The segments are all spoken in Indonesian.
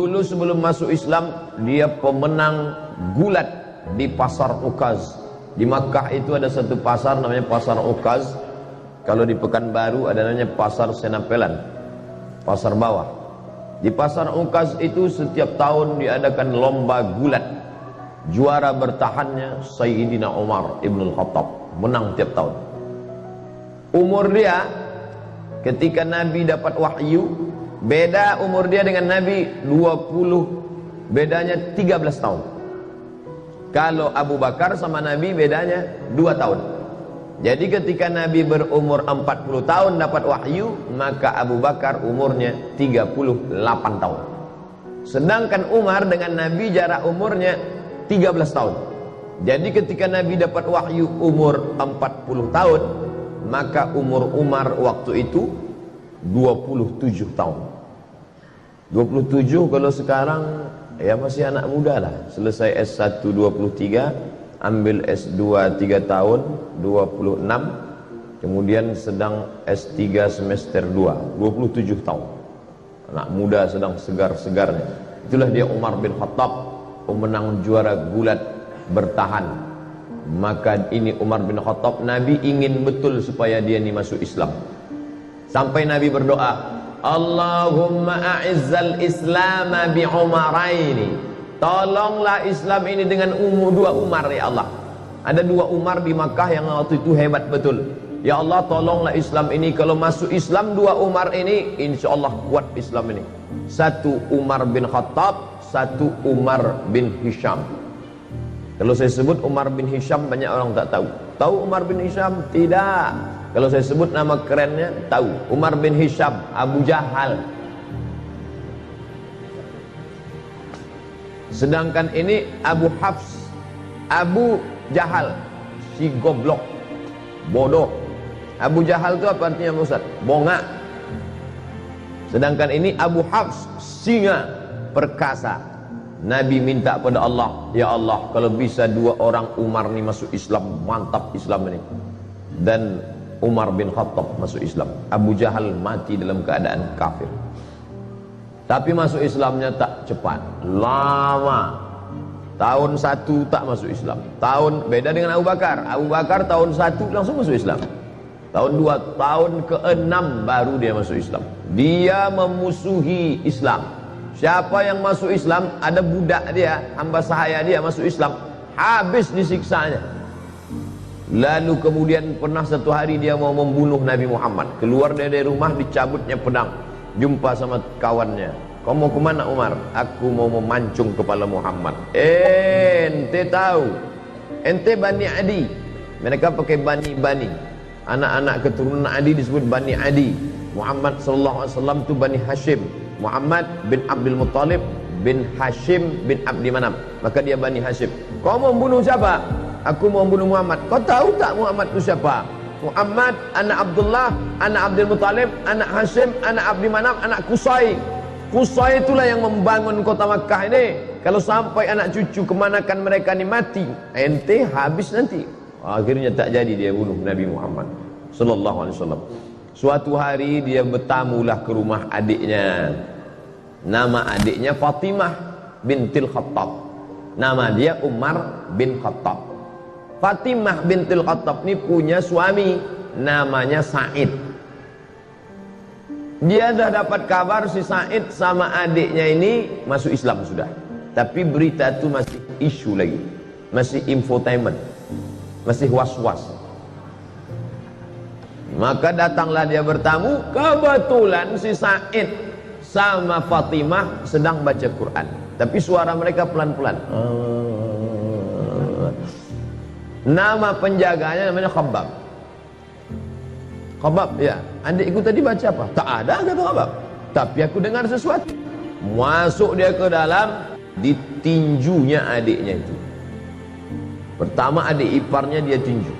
Dulu sebelum masuk Islam, dia pemenang gulat di pasar Ukaz. Di Makkah itu ada satu pasar namanya pasar Ukaz. Kalau di Pekanbaru ada namanya pasar Senapelan, pasar bawah. Di pasar Ukaz itu setiap tahun diadakan lomba gulat. Juara bertahannya Sayyidina Umar Ibn Khattab, menang tiap tahun. Umur dia ketika Nabi dapat wahyu, beda umur dia dengan Nabi 20, bedanya 13 tahun. Kalau Abu Bakar sama Nabi bedanya 2 tahun. Jadi ketika Nabi berumur 40 tahun dapat wahyu, maka Abu Bakar umurnya 38 tahun. Sedangkan Umar dengan Nabi jarak umurnya 13 tahun. Jadi ketika Nabi dapat wahyu umur 40 tahun, maka umur Umar waktu itu 27 tahun. 27 kalau sekarang ya masih anak muda lah. Selesai S1 23, ambil S2 3 tahun 26, kemudian sedang S3 semester 2 27 tahun. Anak muda sedang segar-segarnya. Itulah dia Umar bin Khattab, pemenang juara gulat bertahan. Maka ini Umar bin Khattab, Nabi ingin betul supaya dia ini masuk Islam. Sampai Nabi berdoa, Allahumma a'izzal Islam bi Umaraini. Tolonglah Islam ini dengan dua Umar ya Allah. Ada 2 Umar di Makkah yang waktu itu hebat betul. Ya Allah, tolonglah Islam ini. Kalau masuk Islam 2 Umar ini, insya Allah kuat Islam ini. 1 Umar bin Khattab, 1 Umar bin Hisham. Kalau saya sebut Umar bin Hisham, banyak orang tak tahu. Tahu Umar bin Hisham? Tidak. Kalau saya sebut nama kerennya, tahu. Umar bin Hisham, Abu Jahal. Sedangkan ini Abu Hafs, Abu Jahal, si goblok, bodoh. Abu Jahal itu apa artinya Ustaz? Bongak. Sedangkan ini Abu Hafs, singa, perkasa. Nabi minta pada Allah, ya Allah, kalau bisa 2 orang Umar ini masuk Islam, mantap Islam ini. Dan Umar bin Khattab masuk Islam. Abu Jahal mati dalam keadaan kafir. Tapi masuk Islamnya tak cepat, lama. Tahun 1 tak masuk Islam. Tahun beda dengan Abu Bakar. Abu Bakar tahun 1 langsung masuk Islam. Tahun 2, tahun ke-6 baru dia masuk Islam. Dia memusuhi Islam. Siapa yang masuk Islam, ada budak dia, hamba sahaya dia masuk Islam, habis disiksanya. Lalu kemudian pernah satu hari dia mau membunuh Nabi Muhammad. Keluar dari rumah, dicabutnya pedang. Jumpa sama kawannya. Kau mau kemana Umar? Aku mau memancung kepala Muhammad. Ente tahu, ente Bani Adi. Mereka pakai Bani. Anak-anak keturunan Adi disebut Bani Adi. Muhammad SAW itu Bani Hashim. Muhammad bin Abdul Muttalib bin Hashim bin Abdi Manaf. Maka dia Bani Hashim. Kau mau membunuh siapa? Aku mau membunuh Muhammad. Kau tahu tak Muhammad itu siapa? Muhammad anak Abdullah, anak Abdul Muttalib, anak Hashim, anak Abdi Manaf, anak Qusay. Qusay itulah yang membangun kota Makkah ini. Kalau sampai anak cucu kemanakan mereka ini mati, ente habis nanti. Akhirnya tak jadi dia bunuh Nabi Muhammad sallallahu alaihi wasallam. Suatu hari dia bertamulah ke rumah adiknya. Nama adiknya Fatimah bintil Khattab. Nama dia Umar bin Khattab. Fatimah bintil Khattab ini punya suami namanya Said. Dia dah dapat kabar si Said sama adiknya ini masuk Islam sudah. Tapi berita itu masih isu lagi. Masih infotainment. Masih was-was. Maka datanglah dia bertamu. Kebetulan si Said sama Fatimah sedang baca Quran. Tapi suara mereka pelan-pelan. Nama penjaganya namanya Khabbab. Khabbab, ya, adikku tadi baca apa? Tak ada, kata Khabbab. Tapi aku dengar sesuatu. Masuk dia ke dalam, ditinjunya adiknya itu. Pertama adik iparnya dia tinju.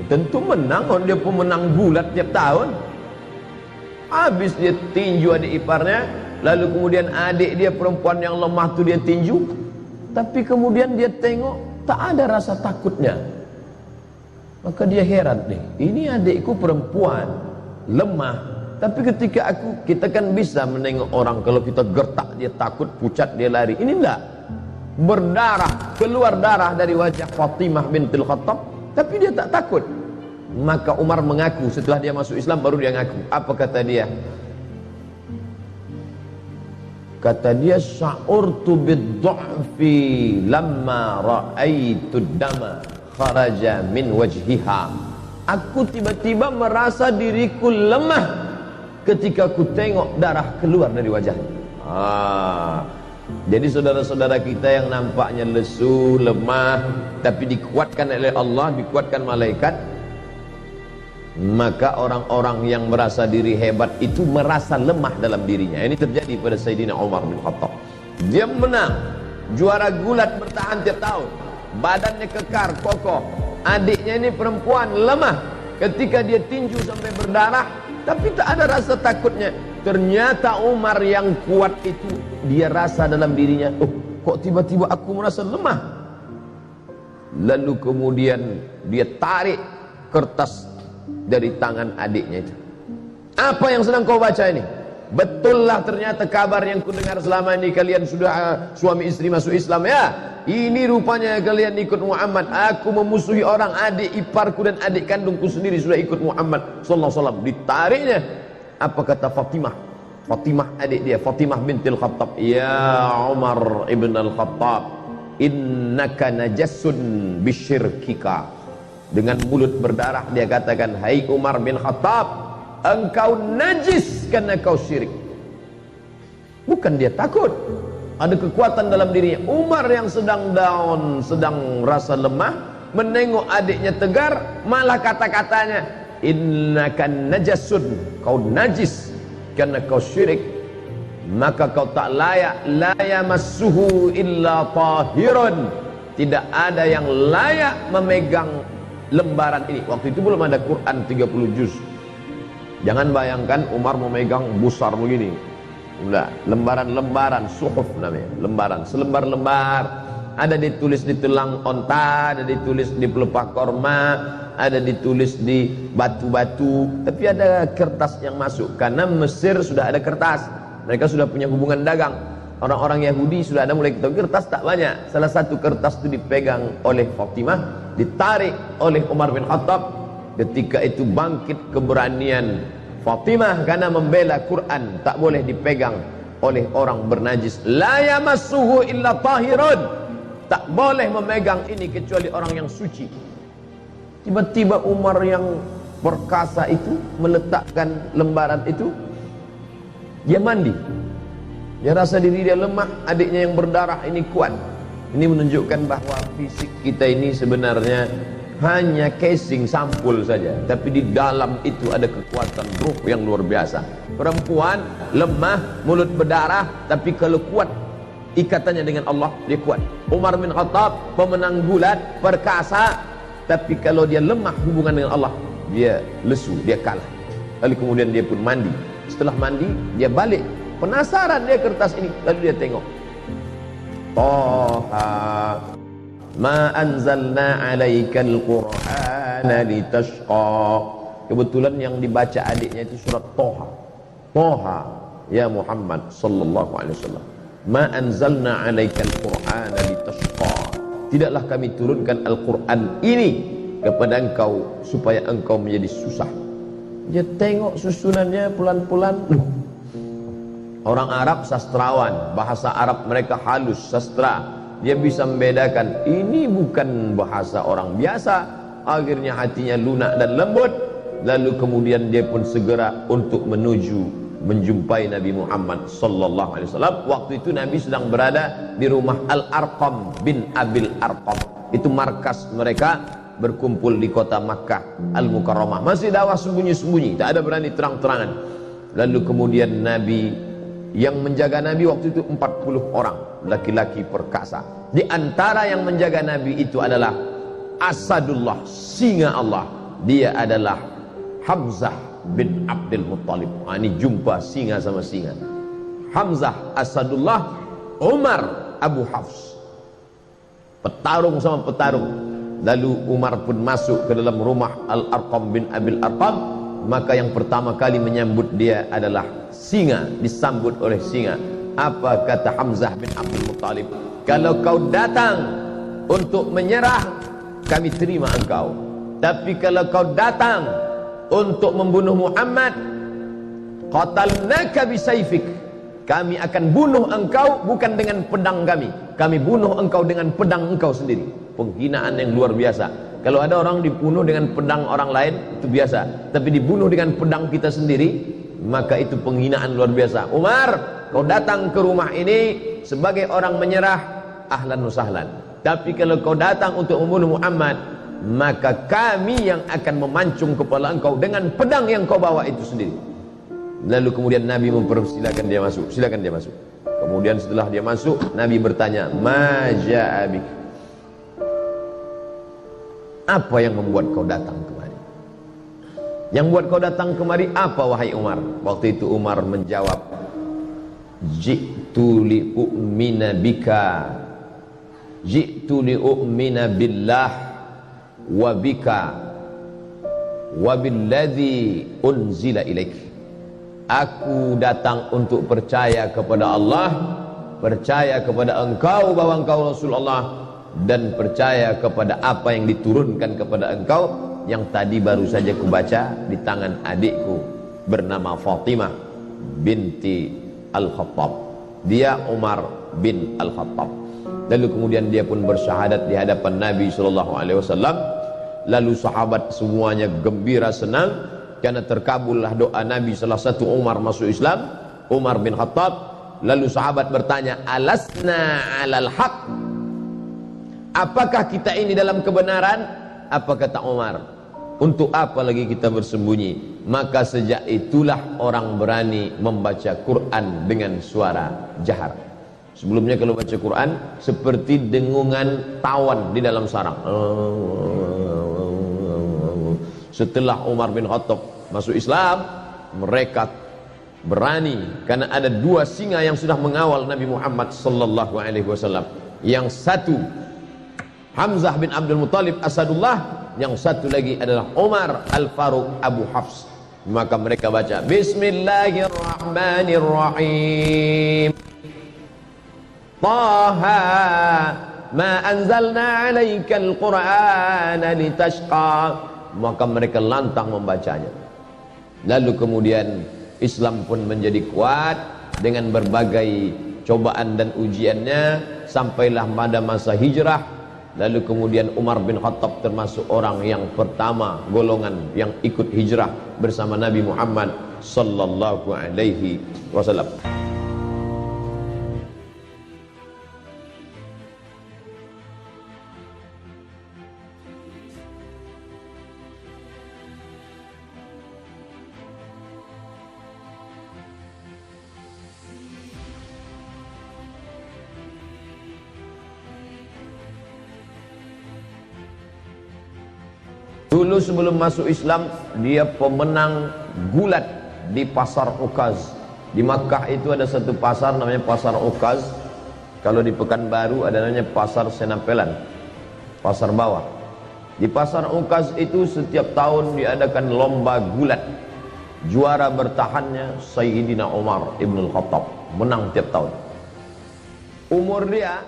Tentu menang, kalau dia pemenang gulat tiap tahun. Habis dia tinju adik iparnya, lalu kemudian adik dia perempuan yang lemah tu dia tinju. Tapi kemudian dia tengok tak ada rasa takutnya. Maka dia heran nih, ini adikku perempuan lemah, Tapi ketika kita kan bisa menengok orang, kalau kita gertak dia takut, pucat dia lari. Ini enggak. Berdarah, keluar darah dari wajah Fatimah bintil Khattab, tapi dia tak takut. Maka Umar mengaku, setelah dia masuk Islam baru dia ngaku. Apa kata dia? Kata dia, sya'urtu bid-du'fi lamma ra'aitu dama kharaja min wajhiha. Aku tiba-tiba merasa diriku lemah ketika aku tengok darah keluar dari wajahnya. Jadi saudara-saudara kita yang nampaknya lesu, lemah, tapi dikuatkan oleh Allah, dikuatkan malaikat, maka orang-orang yang merasa diri hebat itu merasa lemah dalam dirinya. Ini terjadi pada Sayyidina Umar bin Khattab. Dia menang, juara gulat, bertahan tiap tahun, badannya kekar, kokoh. Adiknya ini perempuan, lemah. Ketika dia tinju sampai berdarah, tapi tak ada rasa takutnya. Ternyata Umar yang kuat itu, dia rasa dalam dirinya, oh kok tiba-tiba aku merasa lemah. Lalu kemudian dia tarik kertas dari tangan adiknya itu. Apa yang sedang kau baca ini? Betullah ternyata kabar yang kudengar selama ini, kalian sudah suami istri masuk Islam ya. Ini rupanya kalian ikut Muhammad. Aku memusuhi orang, adik iparku dan adik kandungku sendiri sudah ikut Muhammad sallallahu alaihi wasallam. Ditariknya. Apa kata Fatimah? Fatimah adik dia, Fatimah bintil Khattab. Ya Umar ibn al-Khattab, innaka najasun bisyirkika. Dengan mulut berdarah dia katakan, hai Umar bin Khattab, engkau najis karena kau syirik. Bukan dia takut, ada kekuatan dalam dirinya. Umar yang sedang down, sedang rasa lemah, menengok adiknya tegar, malah kata-katanya, innaka najasun, kau najis karena kau syirik, maka kau tak layak, la yamassuhu illa tahirun. Tidak ada yang layak memegang lembaran ini. Waktu itu belum ada Quran 30 juz. Jangan bayangkan Umar memegang besar begini. Enggak, lembaran-lembaran, suhuf namanya, lembaran, selembar-lembar. Ada ditulis di tulang onta, ada ditulis di pelepah korma, ada ditulis di batu-batu. Tapi ada kertas yang masuk, karena Mesir sudah ada kertas. Mereka sudah punya hubungan dagang. Orang-orang Yahudi sudah ada mulai ketahui, kertas tak banyak. Salah satu kertas itu dipegang oleh Fatimah, ditarik oleh Umar bin Khattab. Ketika itu bangkit keberanian Fatimah karena membela Quran, tak boleh dipegang oleh orang bernajis. La yamassuhu illa tahirun. Tak boleh memegang ini kecuali orang yang suci. Tiba-tiba Umar yang perkasa itu meletakkan lembaran itu, dia mandi. Dia rasa diri dia lemah, adiknya yang berdarah ini kuat. Ini menunjukkan bahwa fisik kita ini sebenarnya hanya casing, sampul saja, tapi di dalam itu ada kekuatan ruh yang luar biasa. Perempuan lemah, mulut berdarah, tapi kalau kuat ikatannya dengan Allah, dia kuat. Umar bin Khattab pemenang gulat, perkasa, tapi kalau dia lemah hubungan dengan Allah, dia lesu, dia kalah. Lalu kemudian dia pun mandi. Setelah mandi, dia balik. Penasaran dia kertas ini, lalu dia tengok. Toha ma anzalna alaikal qur'ana litashqa. Kebetulan yang dibaca adiknya itu surat Toha. Toha ya Muhammad sallallahu alaihi wasallam, ma anzalna alaikal qur'ana litashqa. Tidaklah kami turunkan Al-Quran ini kepada engkau supaya engkau menjadi susah. Dia tengok susunannya pelan-pelan. Orang Arab sastrawan, bahasa Arab mereka halus, sastra. Dia bisa membedakan ini bukan bahasa orang biasa. Akhirnya hatinya lunak dan lembut. Lalu kemudian dia pun segera untuk menuju menjumpai Nabi Muhammad sallallahu alaihi wasallam. Waktu itu Nabi sedang berada di rumah Al-Arqam bin Abil Arqam. Itu markas mereka berkumpul di kota Makkah Al-Mukarramah. Masih dakwah sembunyi-sembunyi, tak ada berani terang-terangan. Lalu kemudian Nabi, yang menjaga Nabi waktu itu 40 orang laki-laki perkasa. Di antara yang menjaga Nabi itu adalah Asadullah, singa Allah. Dia adalah Hamzah bin Abdul Muttalib. Ini jumpa singa sama singa. Hamzah Asadullah, Umar Abu Hafs. Petarung sama petarung. Lalu Umar pun masuk ke dalam rumah Al-Arqam bin Abil Arqam. maka yang pertama kali menyambut dia adalah singa, disambut oleh singa. Apa kata Hamzah bin Abdul Muttalib? Kalau kau datang untuk menyerah, kami terima engkau. Tapi kalau kau datang untuk membunuh Muhammad, qatalnaka bisayfik, kami akan bunuh engkau bukan dengan pedang kami, kami bunuh engkau dengan pedang engkau sendiri. Penghinaan yang luar biasa. Kalau ada orang dibunuh dengan pedang orang lain itu biasa, tapi dibunuh dengan pedang kita sendiri, maka itu penghinaan luar biasa. Umar, kau datang ke rumah ini sebagai orang menyerah, ahlan wa sahlan. Tapi kalau kau datang untuk membunuh Muhammad, maka kami yang akan memancung kepala engkau dengan pedang yang kau bawa itu sendiri. Lalu kemudian Nabi mempersilakan dia masuk. Silakan dia masuk. Kemudian setelah dia masuk, Nabi bertanya, "Ma ja'a bik?" Apa yang membuat kau datang kemari? Yang buat kau datang kemari apa, wahai Umar? Waktu itu Umar menjawab, "Ji'tu li u'mina bika, ji'tu li u'mina billah wa bika wa billadzi unzila ilaik." Aku datang untuk percaya kepada Allah, percaya kepada engkau bahwa engkau Rasulullah, dan percaya kepada apa yang diturunkan kepada engkau, yang tadi baru saja kubaca di tangan adikku bernama Fatimah binti Al-Khattab. Dia Umar bin Al-Khattab. Lalu kemudian dia pun bersyahadat di hadapan Nabi SAW. Lalu sahabat semuanya gembira senang karena terkabullah doa Nabi. Salah satu Umar masuk Islam, Umar bin Khattab. Lalu sahabat bertanya, "Alasna alal haq?" Apakah kita ini dalam kebenaran? Apa kata Umar? Untuk apa lagi kita bersembunyi? Maka sejak itulah orang berani membaca Quran dengan suara jahar. Sebelumnya kalau baca Quran seperti dengungan tawan di dalam sarang. Setelah Umar bin Khattab masuk Islam, mereka berani karena ada dua singa yang sudah mengawal Nabi Muhammad sallallahu alaihi wasallam. Yang satu Hamzah bin Abdul Muttalib Asadullah, yang satu lagi adalah Umar Al-Faruq Abu Hafs. Maka mereka baca Bismillahirrahmanirrahim, Taha ma anzalna alaikal qur'ana litashqa. Maka mereka lantang membacanya. Lalu kemudian Islam pun menjadi kuat dengan berbagai cobaan dan ujiannya, sampailah pada masa hijrah. Lalu kemudian Umar bin Khattab termasuk orang yang pertama golongan yang ikut hijrah bersama Nabi Muhammad sallallahu alaihi wasallam. Dulu sebelum masuk Islam, dia pemenang gulat di pasar Ukaz. Di Makkah itu ada satu pasar namanya pasar Ukaz. Kalau di Pekanbaru ada namanya pasar Senapelan, pasar bawah. Di pasar Ukaz itu setiap tahun diadakan lomba gulat. Juara bertahannya Sayyidina Umar ibn Khattab, menang tiap tahun. Umur dia